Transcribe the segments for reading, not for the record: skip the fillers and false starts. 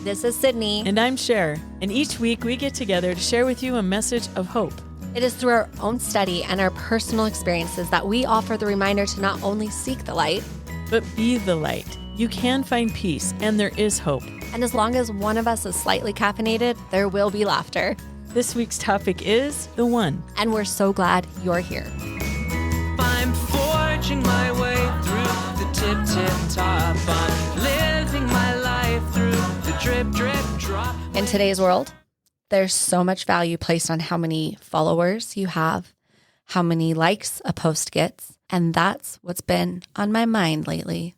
This is Cydni. And I'm Sher. And each week we get together to share with you a message of hope. It is through our own study and our personal experiences that we offer the reminder to not only seek the light, but be the light. You can find peace, and there is hope. And as long as one of us is slightly caffeinated, there will be laughter. This week's topic is the one. And we're so glad you're here. I'm forging my way through the tip top. I'm living my life through the drip, drip, drop. In today's world, there's so much value placed on how many followers you have, how many likes a post gets. And that's what's been on my mind lately.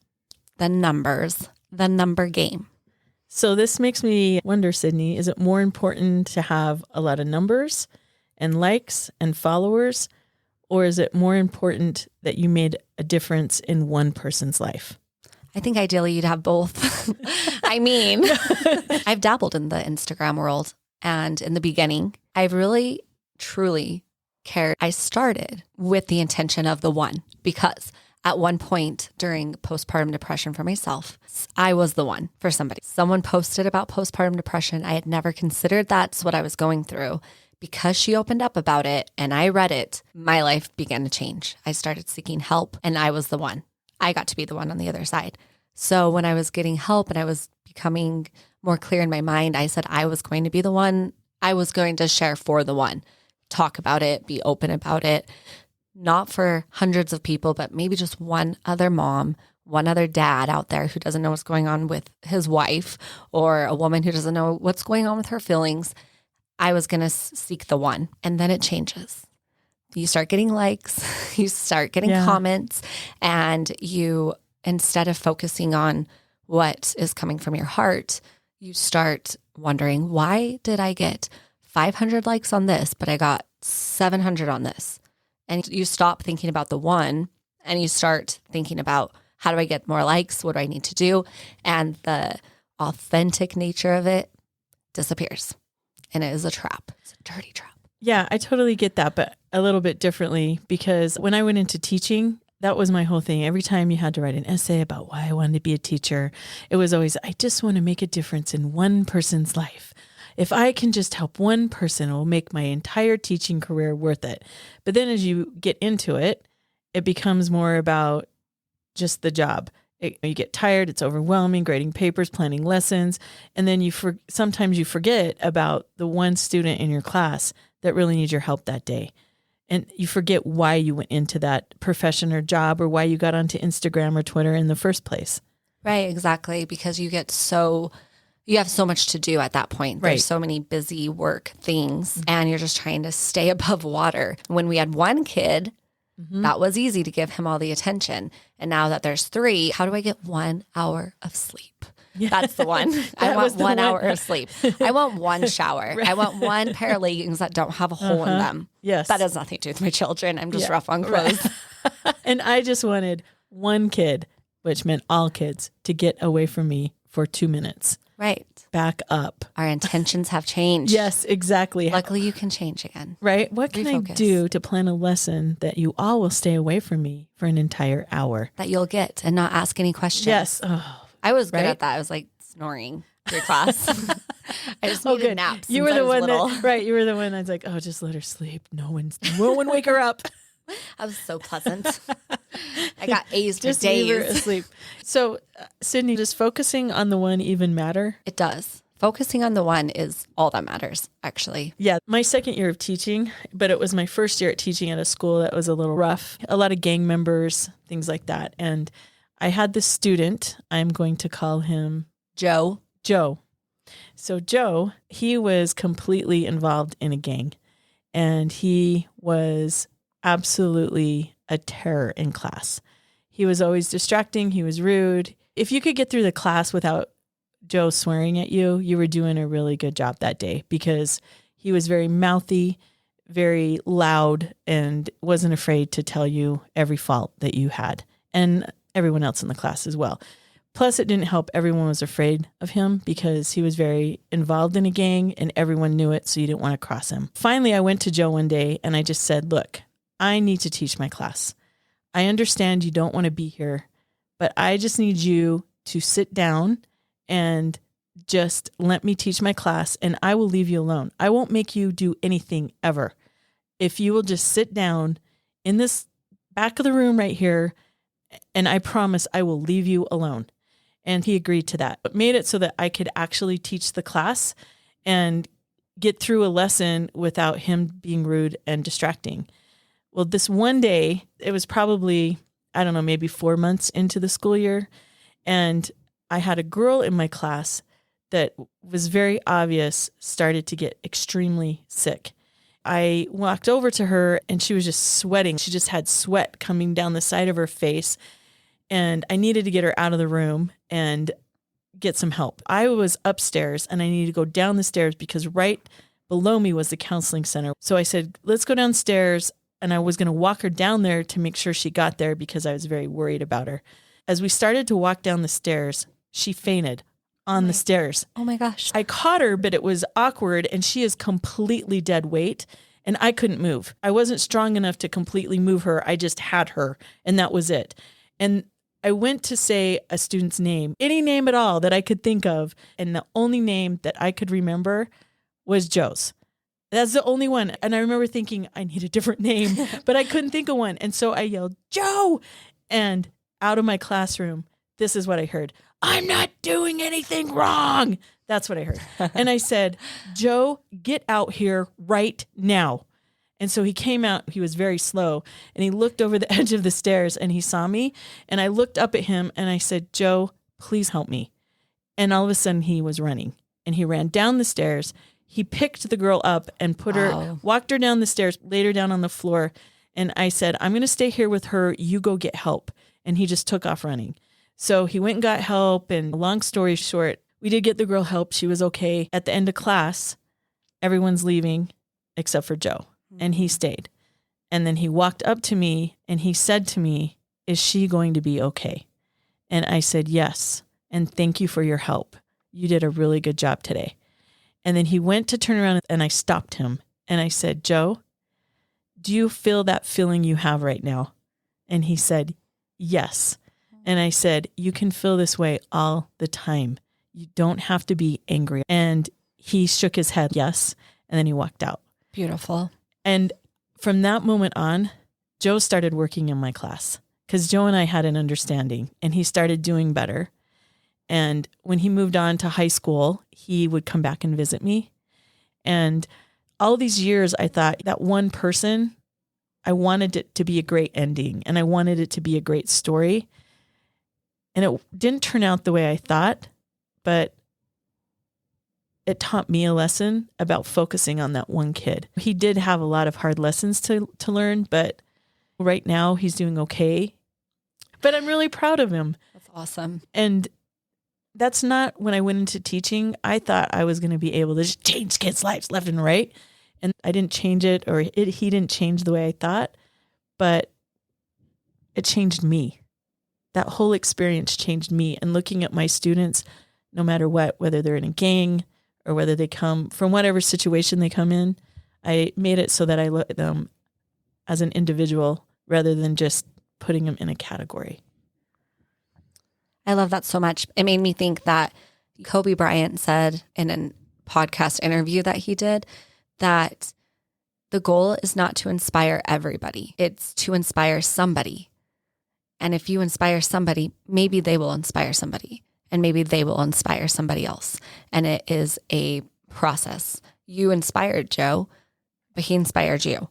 The numbers, the number game. So this makes me wonder, Cydni, is it more important to have a lot of numbers and likes and followers, or is it more important that you made a difference in one person's life? I think ideally you'd have both. I mean, I've dabbled in the Instagram world, and in the beginning, I really, truly cared. I started with the intention of the one, because at one point during postpartum depression for myself, I was the one for somebody. Someone posted about postpartum depression. I had never considered that's what I was going through. Because she opened up about it and I read it, my life began to change. I started seeking help and I was the one. I got to be the one on the other side. So when I was getting help and I was becoming more clear in my mind, I said I was going to be the one. I was going to share for the one, talk about it, be open about it. Not for hundreds of people, but maybe just one other mom, one other dad out there who doesn't know what's going on with his wife, or a woman who doesn't know what's going on with her feelings. I was going to seek the one. And then it changes. You start getting likes, you start getting comments, and you, instead of focusing on what is coming from your heart, you start wondering, why did I get 500 likes on this, but I got 700 on this? And you stop thinking about the one and you start thinking about, how do I get more likes? What do I need to do? And the authentic nature of it disappears. And it is a trap. It's a dirty trap. Yeah, I totally get that, but a little bit differently, because when I went into teaching, that was my whole thing. Every time you had to write an essay about why I wanted to be a teacher, it was always, I just want to make a difference in one person's life. If I can just help one person, it will make my entire teaching career worth it. But then as you get into it, it becomes more about just the job. You get tired, it's overwhelming, grading papers, planning lessons, and then sometimes you forget about the one student in your class that really needs your help that day. And you forget why you went into that profession or job, or why you got onto Instagram or Twitter in the first place. Right, exactly, because you have so much to do at that point. Right. There's so many busy work things, and you're just trying to stay above water. When we had one kid, that was easy to give him all the attention. And now that there's three, how do I get 1 hour of sleep? Yeah. That's the one. I want 1 hour of sleep. I want one shower. Right. I want one pair of leggings that don't have a hole in them. Yes. That has nothing to do with my children. I'm just rough on clothes. Right. And I just wanted one kid, which meant all kids, to get away from me for 2 minutes. Right. Back up. Our intentions have changed. Yes, exactly. Luckily, you can change again. Right? What can I do to plan a lesson that you all will stay away from me for an entire hour? That you'll get and not ask any questions. Yes. Oh, I was good at that. I was like snoring through class. I just needed naps. You were the one little. You were the one that's like, oh, just let her sleep. No one wake her up. I was so pleasant. I got A's for just days. Leave her asleep. So, Cydni, does focusing on the one even matter? It does. Focusing on the one is all that matters, actually. Yeah. My second year of teaching, but it was my first year at teaching at a school that was a little rough. A lot of gang members, things like that. And I had this student, I'm going to call him Joe. So Joe, he was completely involved in a gang, and he was absolutely a terror in class. He was always distracting. He was rude. If you could get through the class without Joe swearing at you, you were doing a really good job that day, because he was very mouthy, very loud, and wasn't afraid to tell you every fault that you had, and everyone else in the class as well. Plus, it didn't help. Everyone was afraid of him because he was very involved in a gang and everyone knew it, so you didn't want to cross him. Finally, I went to Joe one day and I just said, look, I need to teach my class. I understand you don't want to be here, but I just need you to sit down and just let me teach my class and I will leave you alone. I won't make you do anything ever. If you will just sit down in this back of the room right here, and I promise I will leave you alone. And he agreed to that. It made it so that I could actually teach the class and get through a lesson without him being rude and distracting. Well, this one day, it was probably, I don't know, maybe 4 months into the school year. And I had a girl in my class that was very obvious started to get extremely sick. I walked over to her and she was just sweating. She just had sweat coming down the side of her face. And I needed to get her out of the room and get some help. I was upstairs and I needed to go down the stairs because right below me was the counseling center. So I said, let's go downstairs. And I was going to walk her down there to make sure she got there because I was very worried about her. As we started to walk down the stairs, she fainted on the stairs. Oh my gosh. I caught her, but it was awkward and she is completely dead weight and I couldn't move. I wasn't strong enough to completely move her. I just had her and that was it. And I went to say a student's name, any name at all that I could think of. And the only name that I could remember was Joe's. That's the only one. And I remember thinking, I need a different name, but I couldn't think of one. And so I yelled, Joe! And out of my classroom, this is what I heard. I'm not doing anything wrong. That's what I heard. And I said, Joe, get out here right now. And so he came out, he was very slow, and he looked over the edge of the stairs and he saw me. And I looked up at him and I said, Joe, please help me. And all of a sudden he was running and he ran down the stairs. He picked the girl up and put her, walked her down the stairs, laid her down on the floor. And I said, I'm going to stay here with her. You go get help. And he just took off running. So he went and got help. And long story short, we did get the girl help. She was okay. At the end of class, everyone's leaving except for Joe. And he stayed. And then he walked up to me and he said to me, is she going to be okay? And I said, yes. And thank you for your help. You did a really good job today. And then he went to turn around and I stopped him. And I said, Joe, do you feel that feeling you have right now? And he said, yes. And I said, you can feel this way all the time. You don't have to be angry. And he shook his head, yes. And then he walked out. Beautiful. And from that moment on, Joe started working in my class because Joe and I had an understanding and he started doing better. And when he moved on to high school, he would come back and visit me. And all these years, I thought that one person, I wanted it to be a great ending and I wanted it to be a great story. And it didn't turn out the way I thought, but it taught me a lesson about focusing on that one kid. He did have a lot of hard lessons to learn, but right now he's doing okay. But I'm really proud of him. That's awesome. And that's not when I went into teaching. I thought I was going to be able to just change kids' lives left and right. And I didn't change it, or he didn't change the way I thought, but it changed me. That whole experience changed me. And looking at my students, no matter what, whether they're in a gang or whether they come from whatever situation they come in, I made it so that I look at them as an individual rather than just putting them in a category. I love that so much. It made me think that Kobe Bryant said in a podcast interview that he did that the goal is not to inspire everybody. It's to inspire somebody. And if you inspire somebody, maybe they will inspire somebody and maybe they will inspire somebody else. And it is a process. You inspired Joe, but he inspired you.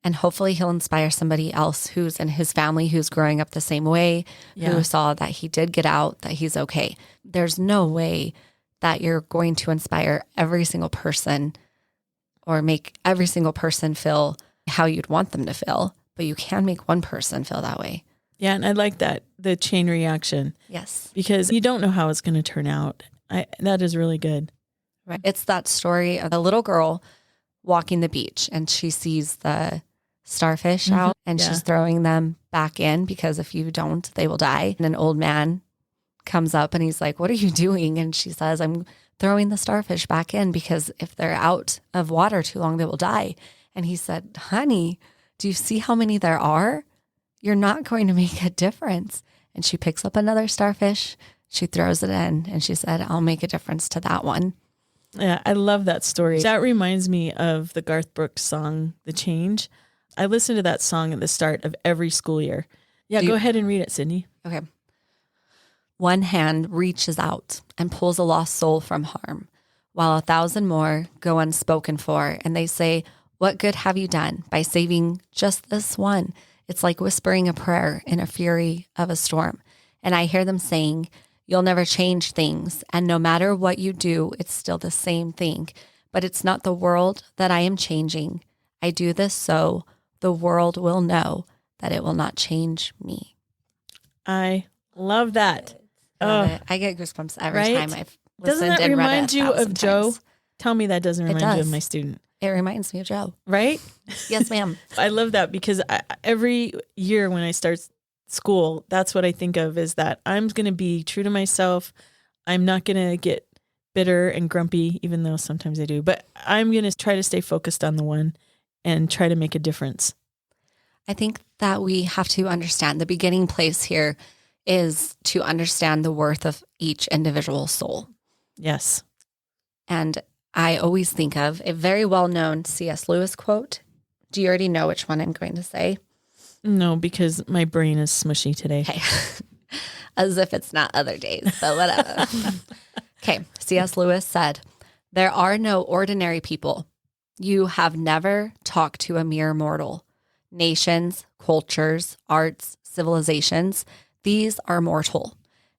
And hopefully he'll inspire somebody else who's in his family, who's growing up the same way, who saw that he did get out, that he's okay. There's no way that you're going to inspire every single person or make every single person feel how you'd want them to feel, but you can make one person feel that way. Yeah, and I like that, the chain reaction. Yes. Because you don't know how it's going to turn out. That is really good. Right. It's that story of a little girl walking the beach and she sees the starfish out and she's throwing them back in because if you don't, they will die. And an old man comes up and he's like, what are you doing? And she says, I'm throwing the starfish back in because if they're out of water too long, they will die. And he said, honey, do you see how many there are? You're not going to make a difference. And she picks up another starfish she throws it in and she said, I'll make a difference to that one. Yeah, I love that story. That reminds me of the Garth Brooks song, The Change. I listen to that song at the start of every school year. Yeah, go ahead and read it, Cydni. Okay. One hand reaches out and pulls a lost soul from harm, while 1,000 more go unspoken for, and they say, what good have you done by saving just this one? It's like whispering a prayer in a fury of a storm. And I hear them saying, you'll never change things, and no matter what you do, it's still the same thing. But it's not the world that I am changing. I do this so the world will know that it will not change me. I love that. Love it. I get goosebumps every time I've listened Doesn't that and read remind it you of 1,000 Joe? times. Tell me that doesn't remind you of my student. It reminds me of Joe. Right? Yes, ma'am. I love that because every year when I start school, that's what I think of is that I'm going to be true to myself. I'm not going to get bitter and grumpy, even though sometimes I do, but I'm going to try to stay focused on the one and try to make a difference. I think that we have to understand the beginning place here is to understand the worth of each individual soul. Yes. And I always think of a very well-known C.S. Lewis quote. Do you already know which one I'm going to say? No, because my brain is smushy today. Okay. As if it's not other days, but whatever. Okay. C.S. Lewis said, there are no ordinary people. You have never talked to a mere mortal. Nations, cultures, arts, civilizations, these are mortal,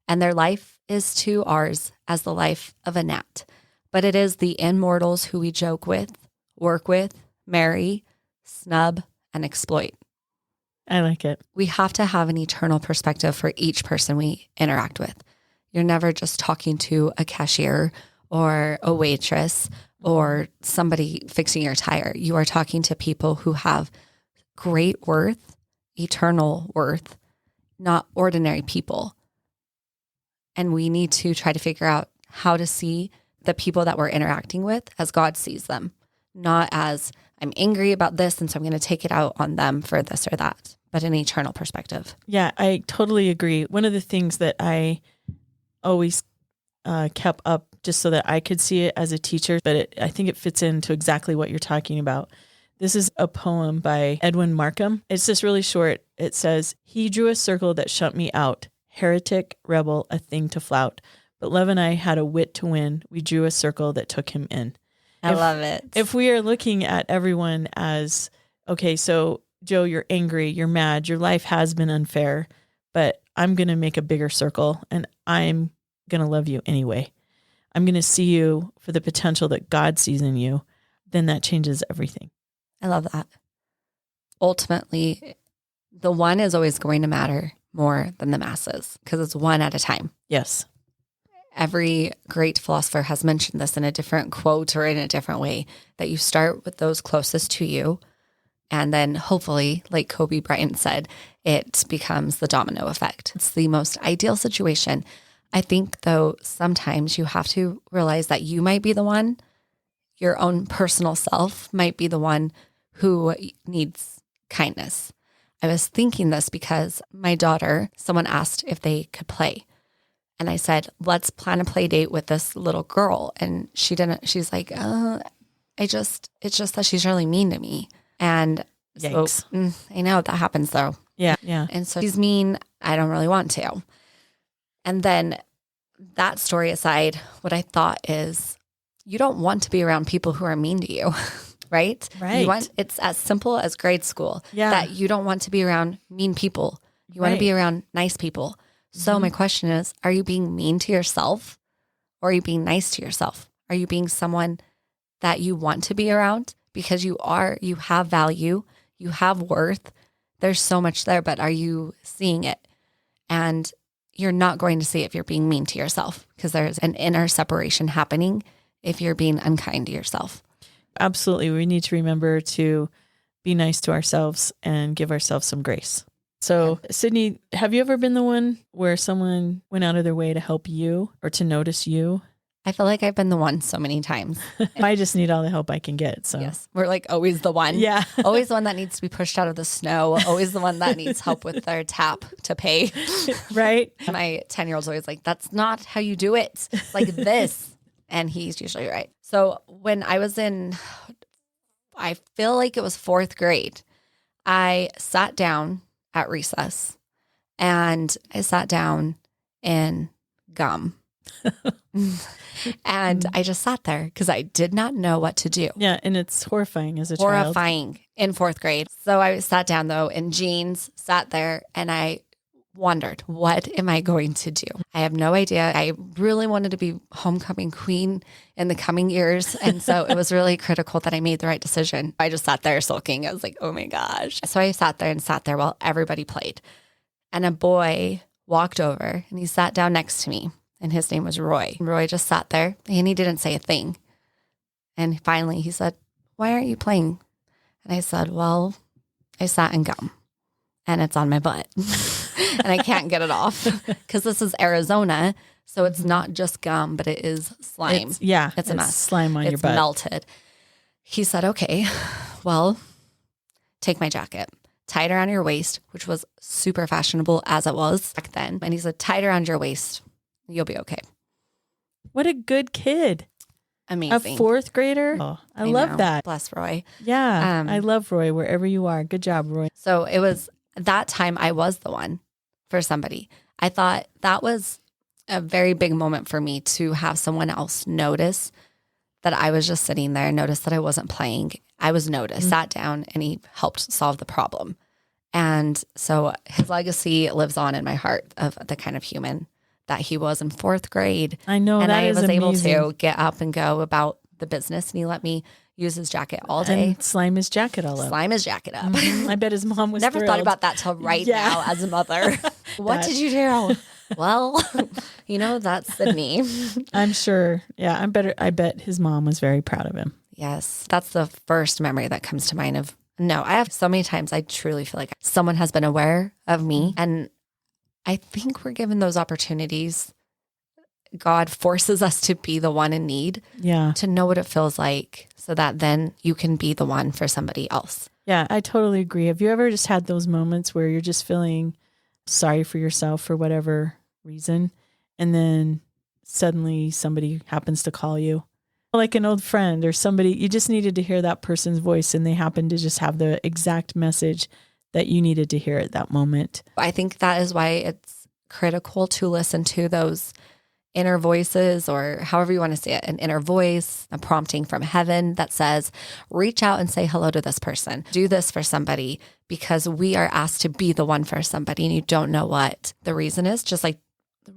and their life is to ours as the life of a gnat. But it is the immortals who we joke with, work with, marry, snub, and exploit. I like it. We have to have an eternal perspective for each person we interact with. You're never just talking to a cashier or a waitress or somebody fixing your tire. You are talking to people who have great worth, eternal worth, not ordinary people. And we need to try to figure out how to see the people that we're interacting with as God sees them, not as I'm angry about this, and so I'm going to take it out on them for this or that, but an eternal perspective. Yeah, I totally agree. One of the things that I always kept up just so that I could see it as a teacher, but I think it fits into exactly what you're talking about. This is a poem by Edwin Markham. It's just really short. It says, he drew a circle that shut me out, heretic, rebel, a thing to flout. But love and I had a wit to win. We drew a circle that took him in. I love it. If we are looking at everyone as, okay, so Joe, you're angry, you're mad, your life has been unfair, but I'm going to make a bigger circle and I'm going to love you anyway. I'm going to see you for the potential that God sees in you. Then that changes everything. I love that. Ultimately, the one is always going to matter more than the masses because it's one at a time. Yes. Every great philosopher has mentioned this in a different quote or in a different way, that you start with those closest to you. And then hopefully, like Kobe Bryant said, it becomes the domino effect. It's the most ideal situation. I think, though, sometimes you have to realize that you might be the one, your own personal self might be the one who needs kindness. I was thinking this because my daughter, someone asked if they could play. And I said, let's plan a play date with this little girl. And she didn't, she's like, it's just that she's really mean to me. And so, I know that happens though. Yeah. And so she's mean. I don't really want to. And then that story aside, what I thought is you don't want to be around people who are mean to you, right? Right. It's as simple as grade school. Yeah. That you don't want to be around mean people. You want to be around nice people. So my question is, are you being mean to yourself or are you being nice to yourself? Are you being someone that you want to be around because you have value, you have worth, there's so much there, but are you seeing it? And you're not going to see it if you're being mean to yourself because there's an inner separation happening if you're being unkind to yourself. Absolutely. We need to remember to be nice to ourselves and give ourselves some grace. So, Cydni, have you ever been the one where someone went out of their way to help you or to notice you? I feel like I've been the one so many times. I just need all the help I can get. So Yes. We're like always the one. Yeah. Always the one that needs to be pushed out of the snow. Always the one that needs help with their tap to pay. Right. My 10-year-old's always like, that's not how you do it. It's like this. And he's usually right. So when I was I feel like it was 4th grade, I sat down at recess and I sat down in gum. And I just sat there because I did not know what to do. Yeah. And it's horrifying as a child. Horrifying in 4th grade. So I sat down though in jeans, sat there, and I wondered, what am I going to do? I have no idea. I really wanted to be homecoming queen in the coming years. And so it was really critical that I made the right decision. I just sat there sulking. I was like, oh my gosh. So I sat there while everybody played. And a boy walked over and he sat down next to me. And his name was Roy. Roy just sat there and he didn't say a thing. And finally he said, why aren't you playing? And I said, well, I sat in gum and it's on my butt and I can't get it off because this is Arizona. So it's not just gum, but it is slime. It's a mess. Slime on your butt. It's melted. He said, okay, well, take my jacket, tie it around your waist, which was super fashionable as it was back then. And he said, tie it around your waist. You'll be okay. What a good kid. Amazing. A 4th grader. Oh, I love know. that. Bless Roy. Yeah. I love Roy wherever you are. Good job, Roy. So it was that time I was the one for somebody. I thought that was a very big moment for me to have someone else notice that I was just sitting there, notice that I wasn't playing. I was noticed, sat down, and he helped solve the problem. And so his legacy lives on in my heart of the kind of human that he was in 4th grade. I know, and that I is was amazing. able to get up and go about the business, and he let me use his jacket all day. And slime his jacket all up. Slime his jacket up. I bet his mom was Never thrilled. thought about that till right now as a mother. What did you do? Well, that's Cydni. I'm sure. Yeah, I bet his mom was very proud of him. Yes, that's the first memory that comes to mind of. No, I have so many times I truly feel like someone has been aware of me, and I think we're given those opportunities. God forces us to be the one in need, to know what it feels like so that then you can be the one for somebody else. Yeah, I totally agree. Have you ever just had those moments where you're just feeling sorry for yourself for whatever reason, and then suddenly somebody happens to call you? Like an old friend or somebody, you just needed to hear that person's voice and they happened to just have the exact message that you needed to hear at that moment. I think that is why it's critical to listen to those inner voices, or however you want to say it, an inner voice, a prompting from heaven that says, reach out and say hello to this person. Do this for somebody, because we are asked to be the one for somebody and you don't know what the reason is. Just like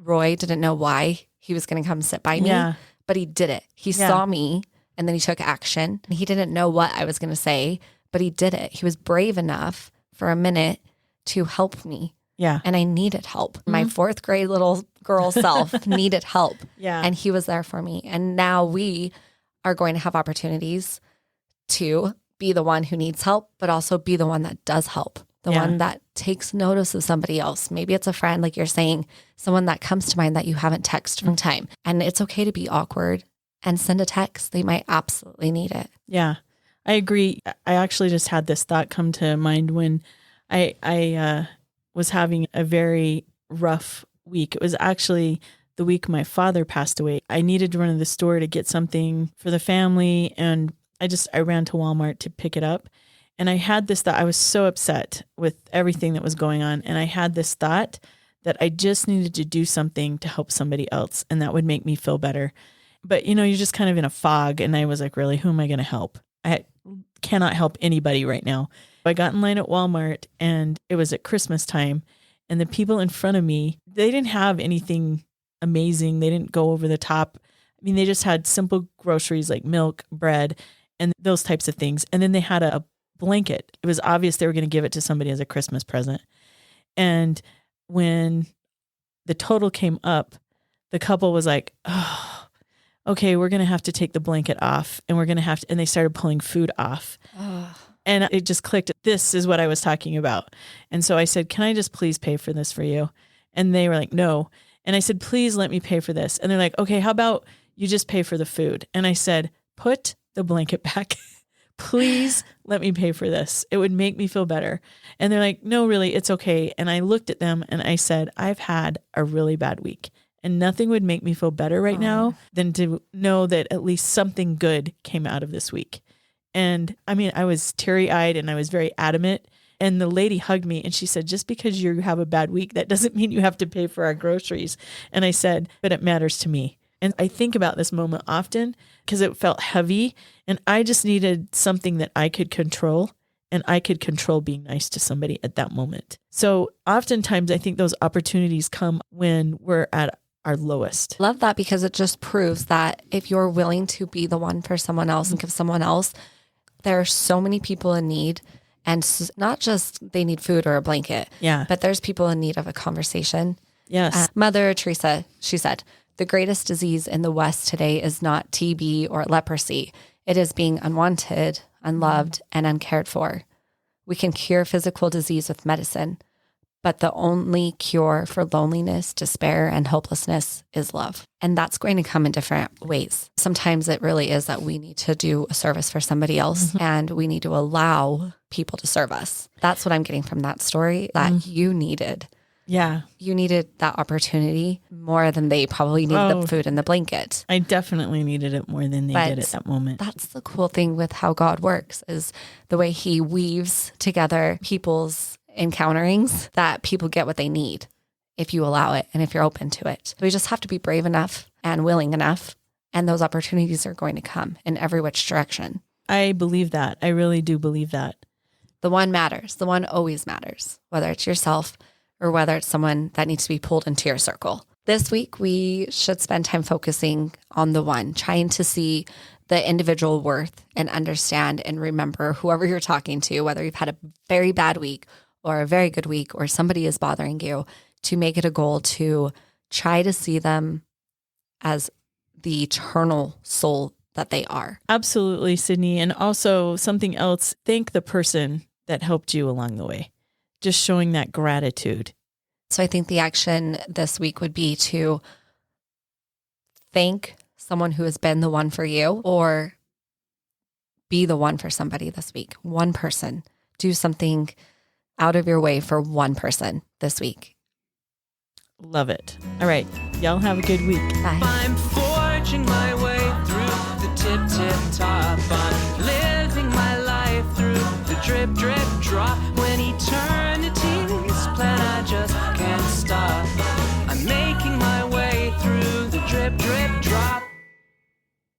Roy didn't know why he was going to come sit by me, but he did it. He saw me and then he took action. He didn't know what I was going to say, but he did it. He was brave enough for a minute to help me. Yeah. And I needed help. My 4th grade little girl self needed help. Yeah. And he was there for me. And now we are going to have opportunities to be the one who needs help, but also be the one that does help. The one that takes notice of somebody else. Maybe it's a friend, like you're saying, someone that comes to mind that you haven't texted from time. And it's okay to be awkward and send a text. They might absolutely need it. Yeah, I agree. I actually just had this thought come to mind when I was having a very rough week. It was actually the week my father passed away. I needed to run to the store to get something for the family, and I ran to Walmart to pick it up. And I had this thought. I was so upset with everything that was going on. And I had this thought that I just needed to do something to help somebody else, and that would make me feel better. But, you're just kind of in a fog. And I was like, really, who am I going to help? I cannot help anybody right now. I got in line at Walmart, and it was at Christmas time. And the people in front of me, they didn't have anything amazing. They didn't go over the top. I mean, they just had simple groceries like milk, bread, and those types of things. And then they had a blanket. It was obvious they were going to give it to somebody as a Christmas present. And when the total came up, the couple was like, oh, okay, we're going to have to take the blanket off, and we're going to have to, and they started pulling food off. And it just clicked. This is what I was talking about. And so I said, can I just please pay for this for you? And they were like, no. And I said, please let me pay for this. And they're like, okay, how about you just pay for the food. And I said, put the blanket back. Please let me pay for this. It would make me feel better. And they're like, no, really, it's okay. And I looked at them and I said, I've had a really bad week and nothing would make me feel better right now than to know that at least something good came out of this week. And I mean, I was teary-eyed and I was very adamant. And the lady hugged me and she said, just because you have a bad week, that doesn't mean you have to pay for our groceries. And I said, but it matters to me. And I think about this moment often because it felt heavy and I just needed something that I could control, and I could control being nice to somebody at that moment. So oftentimes I think those opportunities come when we're at our lowest. Love that, because it just proves that if you're willing to be the one for someone else and give someone else, there are so many people in need. And not just they need food or a blanket, but there's people in need of a conversation. Yes. Mother Teresa, she said, the greatest disease in the West today is not TB or leprosy. It is being unwanted, unloved, and uncared for. We can cure physical disease with medicine, but the only cure for loneliness, despair, and hopelessness is love. And that's going to come in different ways. Sometimes it really is that we need to do a service for somebody else and we need to allow people to serve us. That's what I'm getting from that story that you needed. Yeah. You needed that opportunity more than they probably needed the food and the blanket. I definitely needed it more than they did at that moment. That's the cool thing with how God works, is the way he weaves together people's encounterings, that people get what they need if you allow it and if you're open to it. We just have to be brave enough and willing enough, and those opportunities are going to come in every which direction. I believe that. I really do believe that. The one matters. The one always matters, whether it's yourself or whether it's someone that needs to be pulled into your circle. This week, we should spend time focusing on the one, trying to see the individual worth and understand and remember whoever you're talking to, whether you've had a very bad week or a very good week or somebody is bothering you, to make it a goal to try to see them as the eternal soul that they are. Absolutely, Cydni. And also something else, thank the person that helped you along the way. Just showing that gratitude. So I think the action this week would be to thank someone who has been the one for you, or be the one for somebody this week. One person. Do something out of your way for one person this week. Love it. All right. Y'all have a good week. Bye. I'm forging my way through the tip top. I'm